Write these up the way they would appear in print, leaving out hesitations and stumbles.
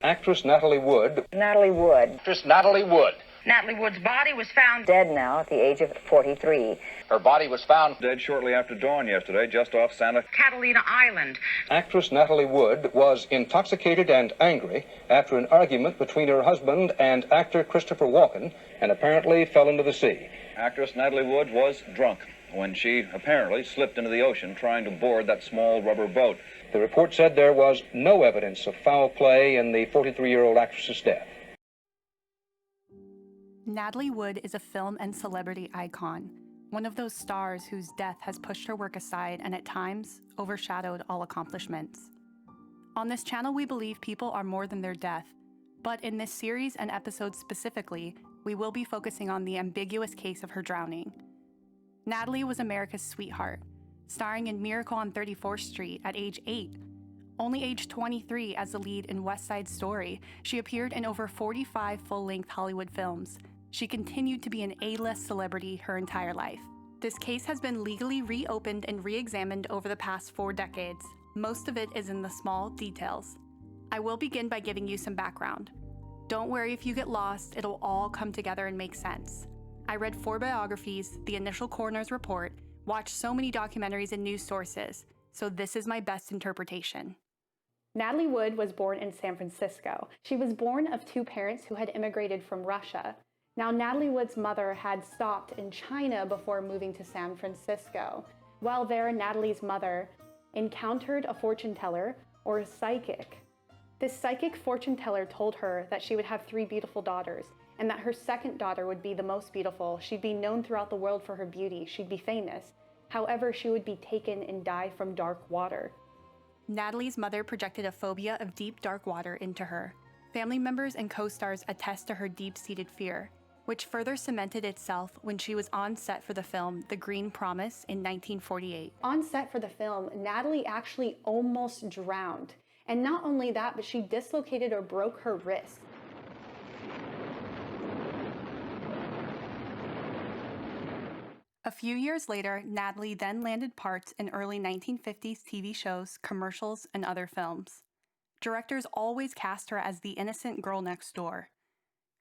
Actress Natalie Wood. Natalie Wood. Actress Natalie Wood. Natalie Wood's body was found dead now at the age of 43. Her body was found dead shortly after dawn yesterday, just off Santa Catalina Island. Actress Natalie Wood was intoxicated and angry after an argument between her husband and actor Christopher Walken, and apparently fell into the sea. Actress Natalie Wood was drunk when she apparently slipped into the ocean trying to board that small rubber boat. The report said there was no evidence of foul play in the 43-year-old actress's death. Natalie Wood is a film and celebrity icon, one of those stars whose death has pushed her work aside and at times overshadowed all accomplishments. On this channel, we believe people are more than their death, but in this series and episode specifically, we will be focusing on the ambiguous case of her drowning. Natalie was America's sweetheart, starring in Miracle on 34th Street at age 8. Only age 23 as the lead in West Side Story, she appeared in over 45 full-length Hollywood films. She continued to be an A-list celebrity her entire life. This case has been legally reopened and re-examined over the past 4 decades. Most of it is in the small details. I will begin by giving you some background. Don't worry if you get lost, it'll all come together and make sense. I read 4 biographies, the initial coroner's report, watched so many documentaries and news sources, so this is my best interpretation. Natalie Wood was born in San Francisco. She was born of 2 parents who had immigrated from Russia. Now, Natalie Wood's mother had stopped in China before moving to San Francisco. While there, Natalie's mother encountered a fortune teller, or a psychic. This psychic fortune teller told her that she would have 3 beautiful daughters, and that her second daughter would be the most beautiful. She'd be known throughout the world for her beauty. She'd be famous. However, she would be taken and die from dark water. Natalie's mother projected a phobia of deep, dark water into her. Family members and co-stars attest to her deep-seated fear, which further cemented itself when she was on set for the film The Green Promise in 1948. On set for the film, Natalie actually almost drowned. And not only that, but she dislocated or broke her wrist. A few years later, Natalie then landed parts in early 1950s TV shows, commercials, and other films. Directors always cast her as the innocent girl next door.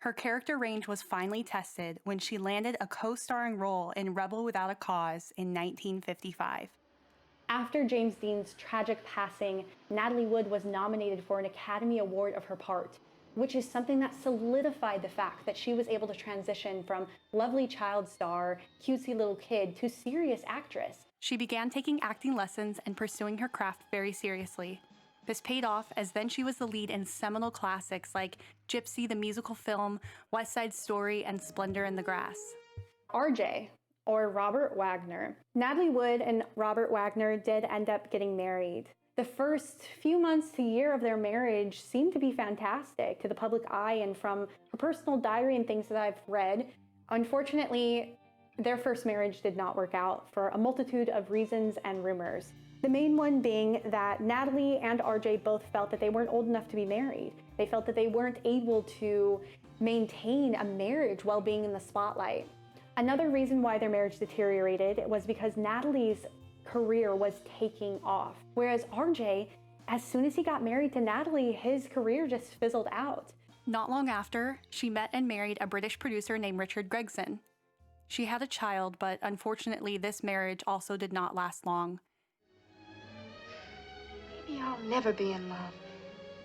Her character range was finally tested when she landed a co-starring role in Rebel Without a Cause in 1955. After James Dean's tragic passing, Natalie Wood was nominated for an Academy Award of her part, which is something that solidified the fact that she was able to transition from lovely child star, cutesy little kid, to serious actress. She began taking acting lessons and pursuing her craft very seriously. This paid off, as then she was the lead in seminal classics like Gypsy, the musical film, West Side Story, and Splendor in the Grass. RJ, or Robert Wagner. Natalie Wood and Robert Wagner did end up getting married. The first few months to year of their marriage seemed to be fantastic to the public eye, and from her personal diary and things that I've read, unfortunately, their first marriage did not work out for a multitude of reasons and rumors. The main one being that Natalie and RJ both felt that they weren't old enough to be married. They felt that they weren't able to maintain a marriage while being in the spotlight. Another reason why their marriage deteriorated was because Natalie's career was taking off, whereas RJ, as soon as he got married to Natalie, his career just fizzled out. Not long after, she met and married a British producer named Richard Gregson. She had a child, but unfortunately this marriage also did not last long. Maybe I'll never be in love.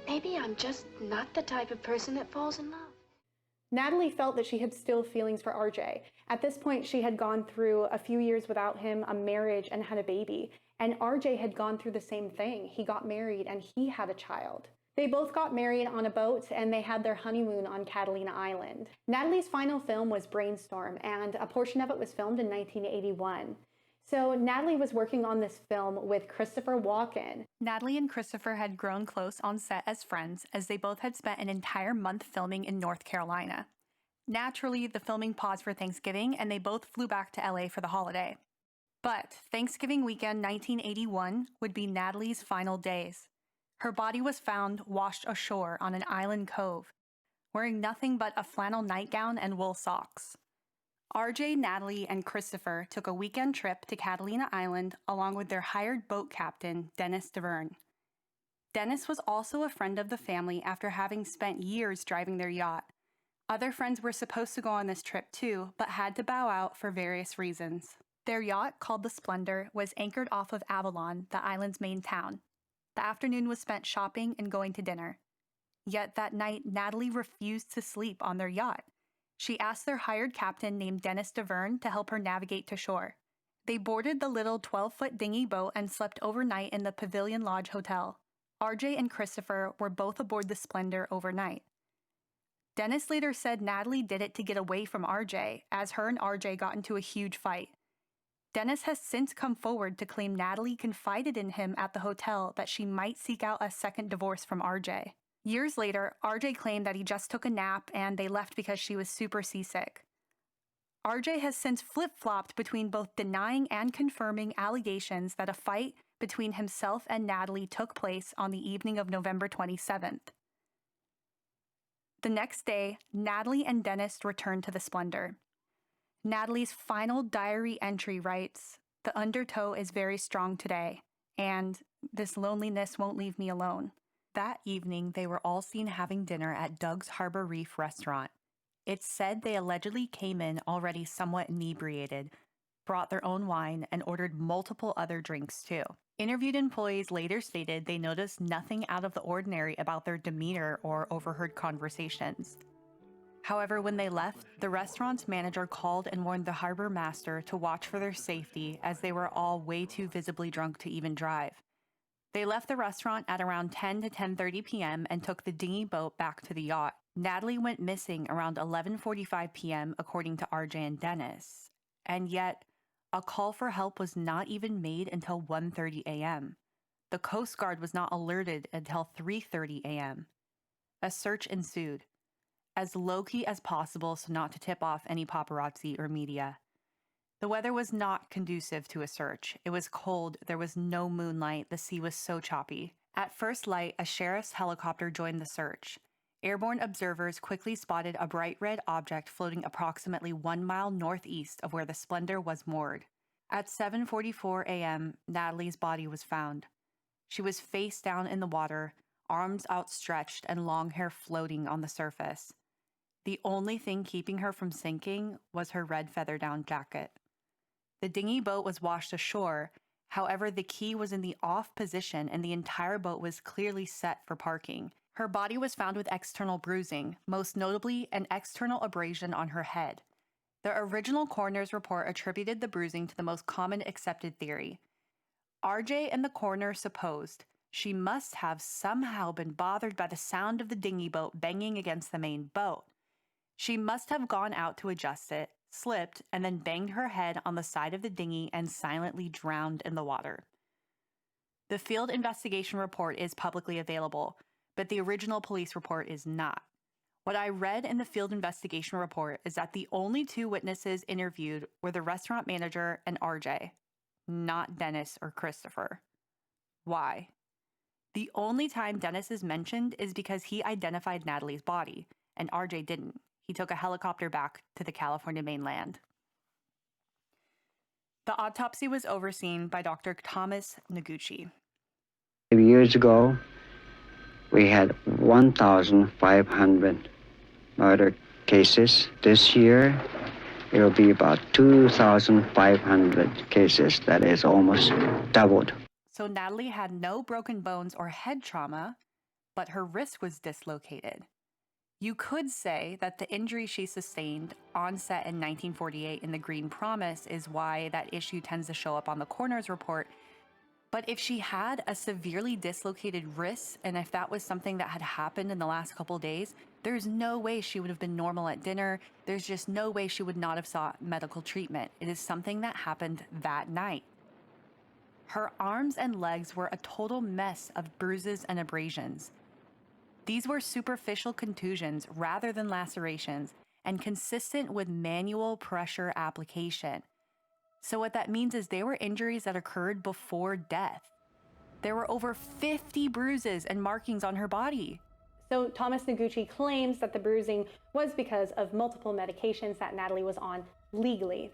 Maybe I'm just not the type of person that falls in love. Natalie felt that she had still feelings for RJ. At this point, she had gone through a few years without him, a marriage, and had a baby. And RJ had gone through the same thing. He got married and he had a child. They both got married on a boat and they had their honeymoon on Catalina Island. Natalie's final film was Brainstorm, and a portion of it was filmed in 1981. So Natalie was working on this film with Christopher Walken. Natalie and Christopher had grown close on set as friends, as they both had spent an entire month filming in North Carolina. Naturally, the filming paused for Thanksgiving, and they both flew back to LA for the holiday. But Thanksgiving weekend 1981 would be Natalie's final days. Her body was found washed ashore on an island cove, wearing nothing but a flannel nightgown and wool socks. RJ, Natalie, and Christopher took a weekend trip to Catalina Island along with their hired boat captain, Dennis DeVerne. Dennis was also a friend of the family after having spent years driving their yacht. Other friends were supposed to go on this trip too, but had to bow out for various reasons. Their yacht, called the Splendor, was anchored off of Avalon, the island's main town. The afternoon was spent shopping and going to dinner. Yet that night, Natalie refused to sleep on their yacht. She asked their hired captain named Dennis DeVerne to help her navigate to shore. They boarded the little 12-foot dinghy boat and slept overnight in the Pavilion Lodge Hotel. RJ and Christopher were both aboard the Splendor overnight. Dennis later said Natalie did it to get away from RJ, as her and RJ got into a huge fight. Dennis has since come forward to claim Natalie confided in him at the hotel that she might seek out a second divorce from RJ. Years later, RJ claimed that he just took a nap and they left because she was super seasick. RJ has since flip-flopped between both denying and confirming allegations that a fight between himself and Natalie took place on the evening of November 27th. The next day, Natalie and Dennis returned to the Splendor. Natalie's final diary entry writes, "The undertow is very strong today, and this loneliness won't leave me alone." That evening, they were all seen having dinner at Doug's Harbor Reef restaurant. It's said they allegedly came in already somewhat inebriated, brought their own wine, and ordered multiple other drinks too. Interviewed employees later stated they noticed nothing out of the ordinary about their demeanor or overheard conversations. However, when they left, the restaurant's manager called and warned the harbor master to watch for their safety as they were all way too visibly drunk to even drive. They left the restaurant at around 10 to 10:30 p.m. and took the dinghy boat back to the yacht. Natalie went missing around 11:45 p.m. according to RJ and Dennis. And yet, a call for help was not even made until 1:30 a.m. The Coast Guard was not alerted until 3:30 a.m. A search ensued, as low-key as possible so not to tip off any paparazzi or media. The weather was not conducive to a search. It was cold, there was no moonlight, the sea was so choppy. At first light, a sheriff's helicopter joined the search. Airborne observers quickly spotted a bright red object floating approximately 1 mile northeast of where the Splendor was moored. At 7:44 a.m., Natalie's body was found. She was face down in the water, arms outstretched and long hair floating on the surface. The only thing keeping her from sinking was her red feather-down jacket. The dinghy boat was washed ashore. However, the key was in the off position and the entire boat was clearly set for parking. Her body was found with external bruising, most notably an external abrasion on her head. The original coroner's report attributed the bruising to the most common accepted theory. RJ and the coroner supposed she must have somehow been bothered by the sound of the dinghy boat banging against the main boat. She must have gone out to adjust it, slipped, and then banged her head on the side of the dinghy and silently drowned in the water. The field investigation report is publicly available, but the original police report is not. What I read in the field investigation report is that the only two witnesses interviewed were the restaurant manager and RJ, not Dennis or Christopher. Why? The only time Dennis is mentioned is because he identified Natalie's body, and RJ didn't. He took a helicopter back to the California mainland. The autopsy was overseen by Dr. Thomas Noguchi. Years ago, we had 1,500 murder cases. This year, it will be about 2,500 cases. That is almost doubled. So Natalie had no broken bones or head trauma, but her wrist was dislocated. You could say that the injury she sustained, onset in 1948 in the Green Promise, is why that issue tends to show up on the coroner's report. But if she had a severely dislocated wrist, and if that was something that had happened in the last couple days, there's no way she would have been normal at dinner. There's just no way she would not have sought medical treatment. It is something that happened that night. Her arms and legs were a total mess of bruises and abrasions. These were superficial contusions rather than lacerations and consistent with manual pressure application. So what that means is they were injuries that occurred before death. There were over 50 bruises and markings on her body. So Thomas Noguchi claims that the bruising was because of multiple medications that Natalie was on legally.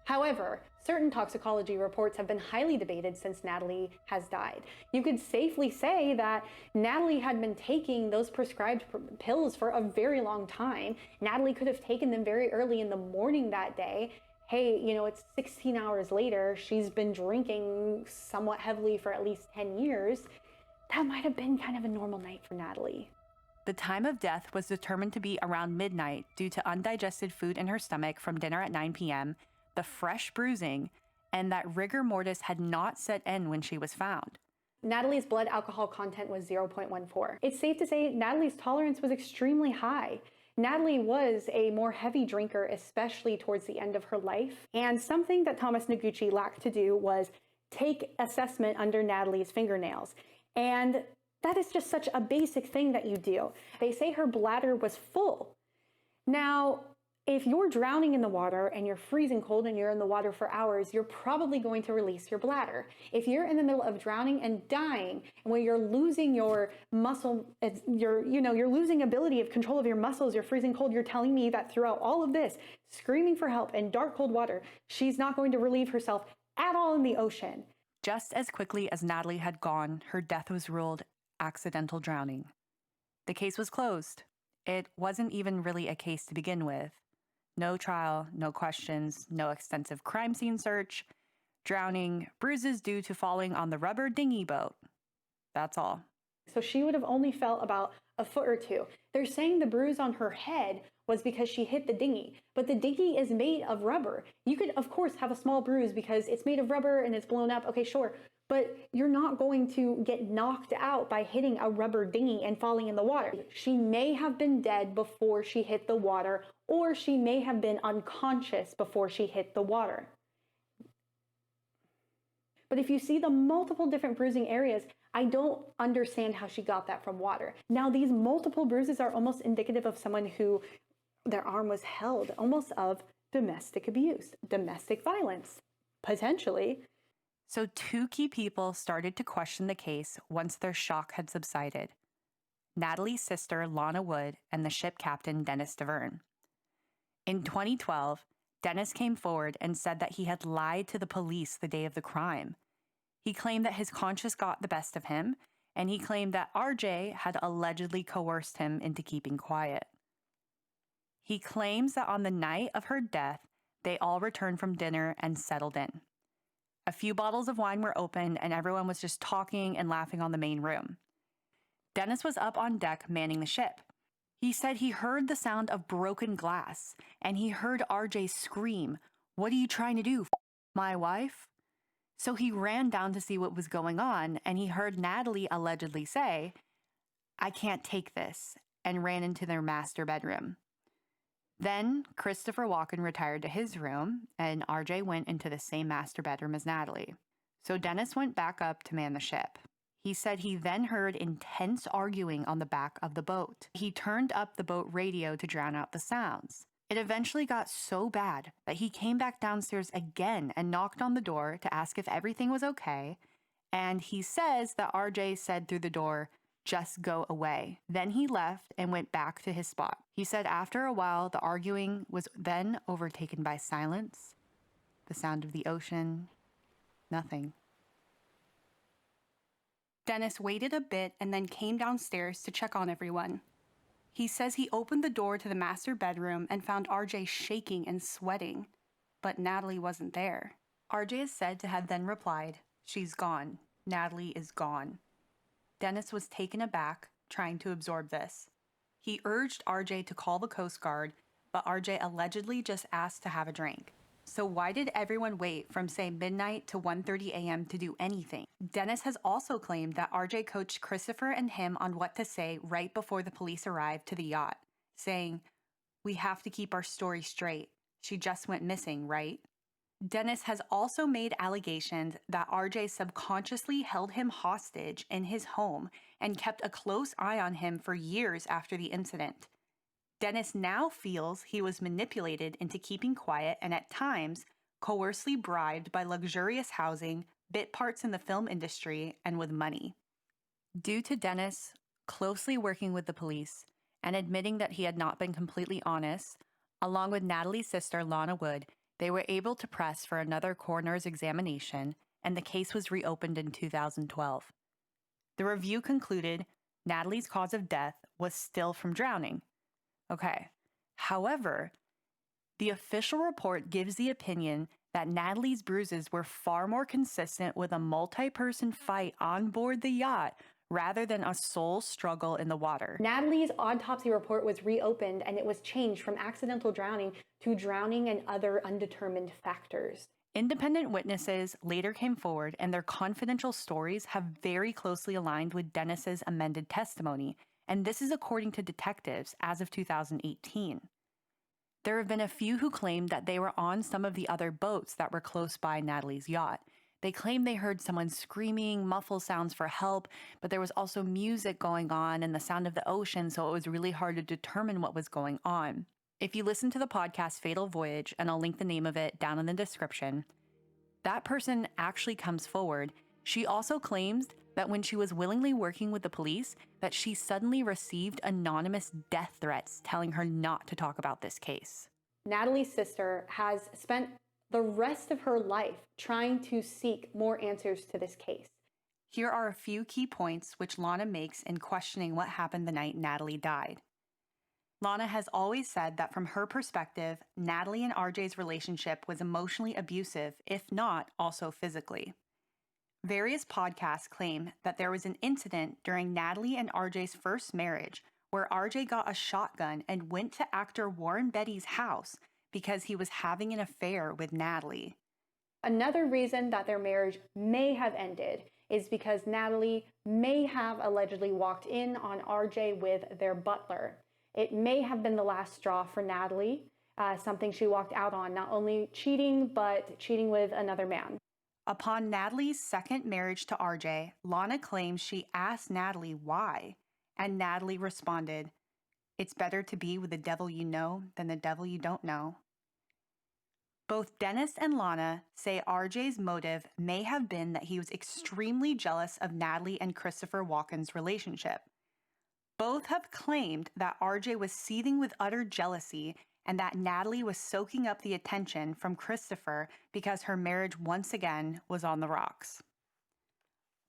However, certain toxicology reports have been highly debated since Natalie has died. You could safely say that Natalie had been taking those prescribed pills for a very long time. Natalie could have taken them very early in the morning that day. Hey, you know, it's 16 hours later. She's been drinking somewhat heavily for at least 10 years. That might have been kind of a normal night for Natalie. The time of death was determined to be around midnight due to undigested food in her stomach from dinner at 9 p.m., the fresh bruising, and that rigor mortis had not set in when she was found. Natalie's blood alcohol content was 0.14. It's safe to say Natalie's tolerance was extremely high. Natalie was a more heavy drinker, especially towards the end of her life. And something that Thomas Noguchi lacked to do was take assessment under Natalie's fingernails. And that is just such a basic thing that you do. They say her bladder was full. Now, if you're drowning in the water and you're freezing cold and you're in the water for hours, you're probably going to release your bladder. If you're in the middle of drowning and dying, where you're losing your muscle, you're losing ability of control of your muscles, you're freezing cold, you're telling me that throughout all of this, screaming for help in dark, cold water, she's not going to relieve herself at all in the ocean. Just as quickly as Natalie had gone, her death was ruled accidental drowning. The case was closed. It wasn't even really a case to begin with. No trial, no questions, no extensive crime scene search, drowning, bruises due to falling on the rubber dinghy boat. That's all. So she would have only fell about a foot or two. They're saying the bruise on her head was because she hit the dinghy, but the dinghy is made of rubber. You could, of course, have a small bruise because it's made of rubber and it's blown up. Okay, sure. But you're not going to get knocked out by hitting a rubber dinghy and falling in the water. She may have been dead before she hit the water, or she may have been unconscious before she hit the water. But if you see the multiple different bruising areas, I don't understand how she got that from water. Now, these multiple bruises are almost indicative of someone who their arm was held, almost of domestic abuse, domestic violence, potentially. So 2 key people started to question the case once their shock had subsided. Natalie's sister, Lana Wood, and the ship captain, Dennis DeVerne. In 2012, Dennis came forward and said that he had lied to the police the day of the crime. He claimed that his conscience got the best of him, and he claimed that RJ had allegedly coerced him into keeping quiet. He claims that on the night of her death, they all returned from dinner and settled in. A few bottles of wine were opened and everyone was just talking and laughing on the main room. Dennis was up on deck manning the ship. He said he heard the sound of broken glass and he heard RJ scream, "What are you trying to do, my wife?" So he ran down to see what was going on and he heard Natalie allegedly say, "I can't take this," and ran into their master bedroom. Then Christopher Walken retired to his room, and RJ went into the same master bedroom as Natalie. So Dennis went back up to man the ship. He said he then heard intense arguing on the back of the boat. He turned up the boat radio to drown out the sounds. It eventually got so bad that he came back downstairs again and knocked on the door to ask if everything was okay. And he says that RJ said through the door, "Just go away." Then he left and went back to his spot. He said after a while, the arguing was then overtaken by silence, the sound of the ocean, nothing. Dennis waited a bit and then came downstairs to check on everyone. He says he opened the door to the master bedroom and found RJ shaking and sweating, but Natalie wasn't there. RJ is said to have then replied, "She's gone. Natalie is gone." Dennis was taken aback, trying to absorb this. He urged RJ to call the Coast Guard, but RJ allegedly just asked to have a drink. So why did everyone wait from, say, midnight to 1:30 a.m. to do anything? Dennis has also claimed that RJ coached Christopher and him on what to say right before the police arrived to the yacht, saying, "We have to keep our story straight. She just went missing, right?" Dennis has also made allegations that RJ subconsciously held him hostage in his home and kept a close eye on him for years after the incident. Dennis now feels he was manipulated into keeping quiet and at times coercively bribed by luxurious housing, bit parts in the film industry, and with money. Due to Dennis closely working with the police and admitting that he had not been completely honest, along with Natalie's sister Lana Wood, They were able to press for another coroner's examination, and the case was reopened in 2012. The review concluded Natalie's cause of death was still from drowning. Okay. However, the official report gives the opinion that Natalie's bruises were far more consistent with a multi-person fight on board the yacht rather than a sole struggle in the water. Natalie's autopsy report was reopened and it was changed from accidental drowning to drowning and other undetermined factors. Independent witnesses later came forward, and their confidential stories have very closely aligned with Dennis's amended testimony, and this is according to detectives as of 2018. There have been a few who claimed that they were on some of the other boats that were close by Natalie's yacht. They claimed they heard someone screaming, muffled sounds for help, but there was also music going on and the sound of the ocean, so it was really hard to determine what was going on. If you listen to the podcast Fatal Voyage, and I'll link the name of it down in the description, that person actually comes forward. She also claims that when she was willingly working with the police, that she suddenly received anonymous death threats telling her not to talk about this case. Natalie's sister has spent the rest of her life trying to seek more answers to this case. Here are a few key points which Lana makes in questioning what happened the night Natalie died. Lana has always said that from her perspective, Natalie and RJ's relationship was emotionally abusive, if not also physically. Various podcasts claim that there was an incident during Natalie and RJ's first marriage where RJ got a shotgun and went to actor Warren Beatty's house because he was having an affair with Natalie. Another reason that their marriage may have ended is because Natalie may have allegedly walked in on RJ with their butler. It may have been the last straw for Natalie, something she walked out on, not only cheating, but cheating with another man. Upon Natalie's second marriage to RJ, Lana claims she asked Natalie why, and Natalie responded, "It's better to be with the devil you know than the devil you don't know." Both Dennis and Lana say RJ's motive may have been that he was extremely jealous of Natalie and Christopher Walken's relationship. Both have claimed that RJ was seething with utter jealousy and that Natalie was soaking up the attention from Christopher because her marriage once again was on the rocks.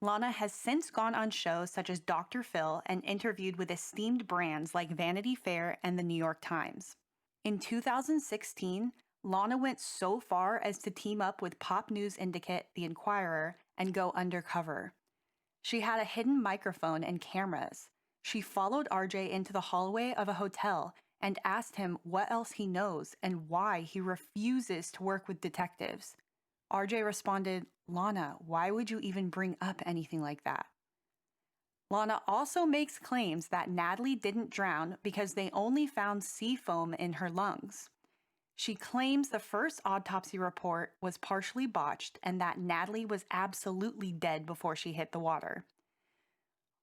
Lana has since gone on shows such as Dr. Phil and interviewed with esteemed brands like Vanity Fair and the New York Times. In 2016, Lana went so far as to team up with pop news syndicate The Inquirer and go undercover. She had a hidden microphone and cameras. She followed RJ into the hallway of a hotel and asked him what else he knows and why he refuses to work with detectives. RJ responded, "Lana, why would you even bring up anything like that?" Lana also makes claims that Natalie didn't drown because they only found sea foam in her lungs. She claims the first autopsy report was partially botched and that Natalie was absolutely dead before she hit the water.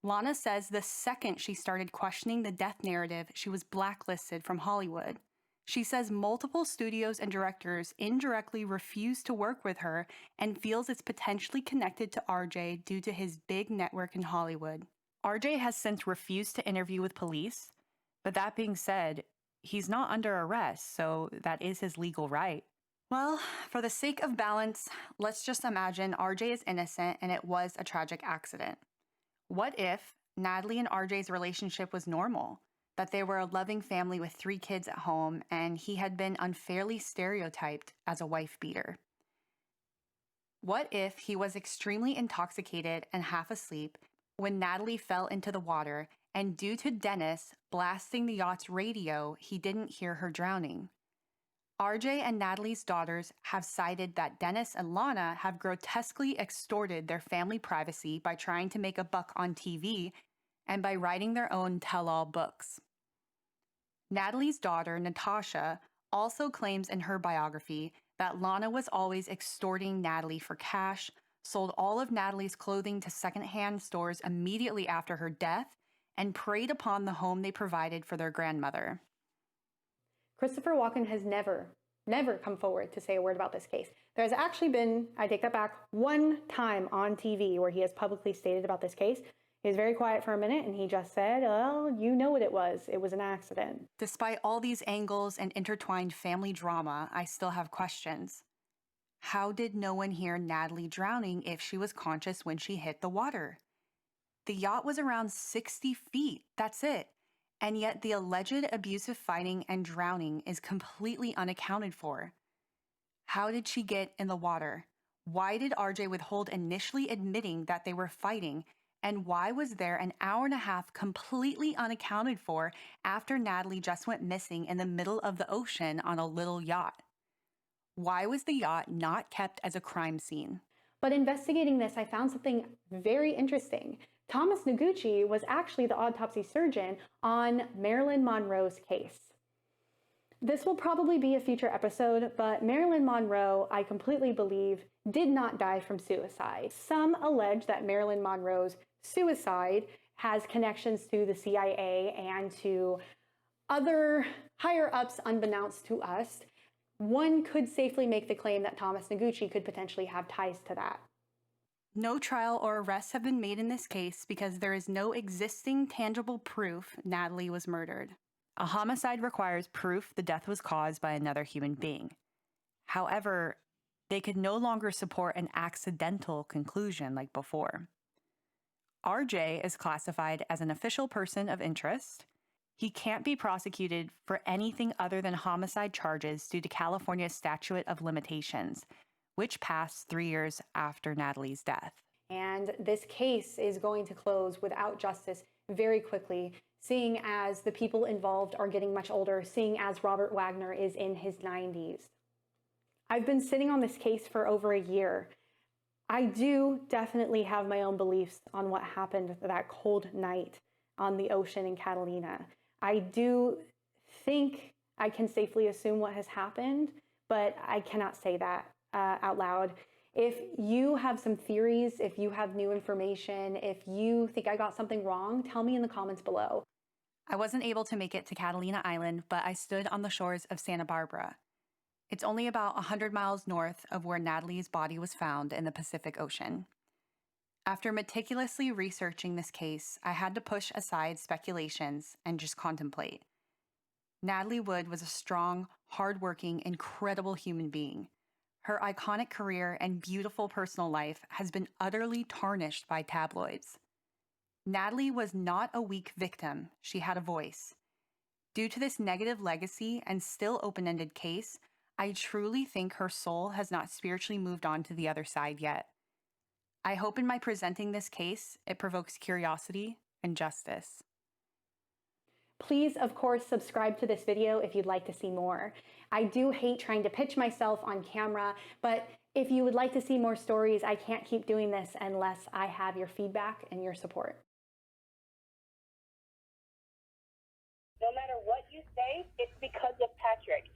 Lana says the second she started questioning the death narrative, she was blacklisted from Hollywood. She says multiple studios and directors indirectly refused to work with her and feels it's potentially connected to RJ due to his big network in Hollywood. RJ has since refused to interview with police, but that being said, he's not under arrest, so that is his legal right. Well, for the sake of balance, let's just imagine RJ is innocent and it was a tragic accident. What if Natalie and RJ's relationship was normal? That they were a loving family with 3 kids at home and he had been unfairly stereotyped as a wife beater? What if he was extremely intoxicated and half asleep when Natalie fell into the water and due to Dennis blasting the yacht's radio, he didn't hear her drowning? RJ and Natalie's daughters have cited that Dennis and Lana have grotesquely extorted their family privacy by trying to make a buck on TV and by writing their own tell-all books. Natalie's daughter, Natasha, also claims in her biography that Lana was always extorting Natalie for cash, sold all of Natalie's clothing to secondhand stores immediately after her death, and preyed upon the home they provided for their grandmother. Christopher Walken has never come forward to say a word about this case. There's actually been, I take that back, one time on TV where he has publicly stated about this case. He was very quiet for a minute and he just said, well, you know what it was. It was an accident. Despite all these angles and intertwined family drama, I still have questions. How did no one hear Natalie drowning if she was conscious when she hit the water? The yacht was around 60 feet, that's it. And yet the alleged abusive fighting and drowning is completely unaccounted for. How did she get in the water? Why did RJ withhold initially admitting that they were fighting? And why was there an hour and a half completely unaccounted for after Natalie just went missing in the middle of the ocean on a little yacht? Why was the yacht not kept as a crime scene? But investigating this, I found something very interesting. Thomas Noguchi was actually the autopsy surgeon on Marilyn Monroe's case. This will probably be a future episode, but Marilyn Monroe, I completely believe, did not die from suicide. Some allege that Marilyn Monroe's suicide has connections to the CIA and to other higher-ups unbeknownst to us. One could safely make the claim that Thomas Noguchi could potentially have ties to that. No trial or arrests have been made in this case because there is no existing tangible proof Natalie was murdered. A homicide requires proof the death was caused by another human being. However, they could no longer support an accidental conclusion like before. RJ is classified as an official person of interest. He can't be prosecuted for anything other than homicide charges due to California's statute of limitations, which passed 3 years after Natalie's death. And this case is going to close without justice very quickly, seeing as the people involved are getting much older, seeing as Robert Wagner is in his 90s. I've been sitting on this case for over a year. I do definitely have my own beliefs on what happened that cold night on the ocean in Catalina. I do think I can safely assume what has happened, but I cannot say that out loud. If you have some theories, if you have new information, if you think I got something wrong, tell me in the comments below. I wasn't able to make it to Catalina Island, but I stood on the shores of Santa Barbara. It's only about 100 miles north of where Natalie's body was found in the Pacific Ocean. After meticulously researching this case, I had to push aside speculations and just contemplate. Natalie Wood was a strong, hardworking, incredible human being. Her iconic career and beautiful personal life has been utterly tarnished by tabloids. Natalie was not a weak victim, she had a voice. Due to this negative legacy and still open-ended case, I truly think her soul has not spiritually moved on to the other side yet. I hope in my presenting this case, it provokes curiosity and justice. Please, of course, subscribe to this video if you'd like to see more. I do hate trying to pitch myself on camera, but if you would like to see more stories, I can't keep doing this unless I have your feedback and your support. No matter what you say, it's because of Patrick.